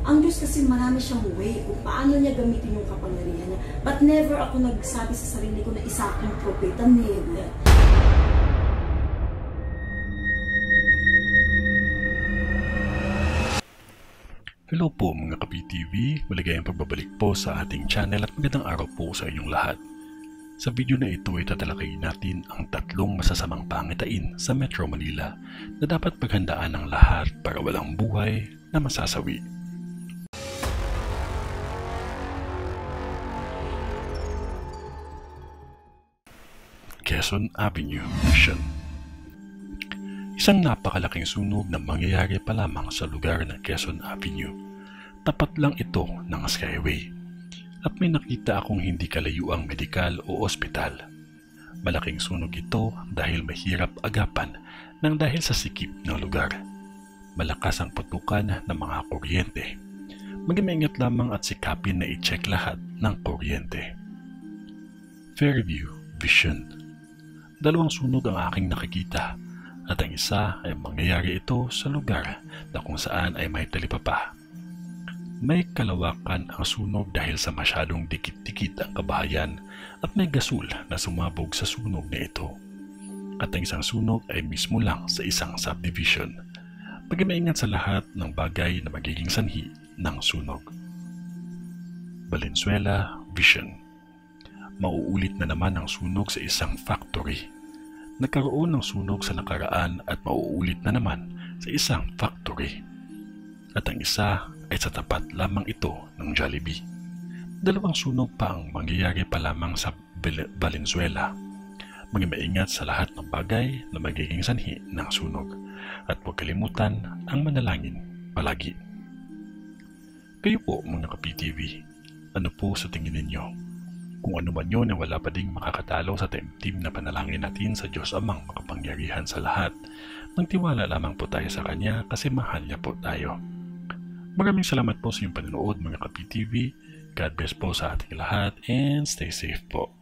Ang Diyos kasi marami siyang way kung paano niya gamitin yung kapangyarihan niya. But never ako nagsabi sa sarili ko na isa akong propeta. Never. Hello po mga Kapi-TV, maligayang pagbabalik po sa ating channel at magandang araw po sa inyong lahat. Sa video na ito ay tatalakayin natin ang 3 masasamang pangitain sa Metro Manila na dapat paghandaan ng lahat para walang buhay na masasawi. Quezon Avenue Mission. Isang napakalaking sunog na mangyayari pa lamang sa lugar ng Quezon Avenue. Tapat lang ito ng Skyway. At may nakita akong hindi kalayuang medikal o ospital. Malaking sunog ito dahil mahirap agapan nang dahil sa sikip ng lugar. Malakas ang putukan ng mga kuryente. Mag-iingat lamang at sikapin na i-check lahat ng kuryente. Fairview Vision. 2 sunog ang aking nakikita. At ang isa ay mangyayari ito sa lugar na kung saan ay may talipapa. May kalawakan ang sunog dahil sa masyadong dikit-dikit ang kabahayan at may gasol na sumabog sa sunog na ito. At ang isang sunog ay mismo lang sa isang subdivision. Mag-iingat sa lahat ng bagay na magiging sanhi ng sunog. Valenzuela Vision. Mauulit na naman ang sunog sa isang factory. Nagkaroon ng sunog sa nakaraan at mauulit na naman sa isang factory. At ang isa ay sa tapat lamang ito ng Jollibee. 2 sunog pa ang mangyayari pa lamang sa Valenzuela. Mag-iingat sa lahat ng bagay na magiging sanhi ng sunog. At huwag kalimutan ang manalangin palagi. Kayo po mga Kapi-TV, ano po sa tingin ninyo? Kung ano man yun na wala pa ding makakatalo sa team na panalangin natin sa Diyos Amang makapangyarihan sa lahat, magtiwala lamang po tayo sa Kanya kasi mahal niya po tayo. Maraming salamat po sa inyong panonood mga Kapi-TV. God bless po sa ating lahat and stay safe po.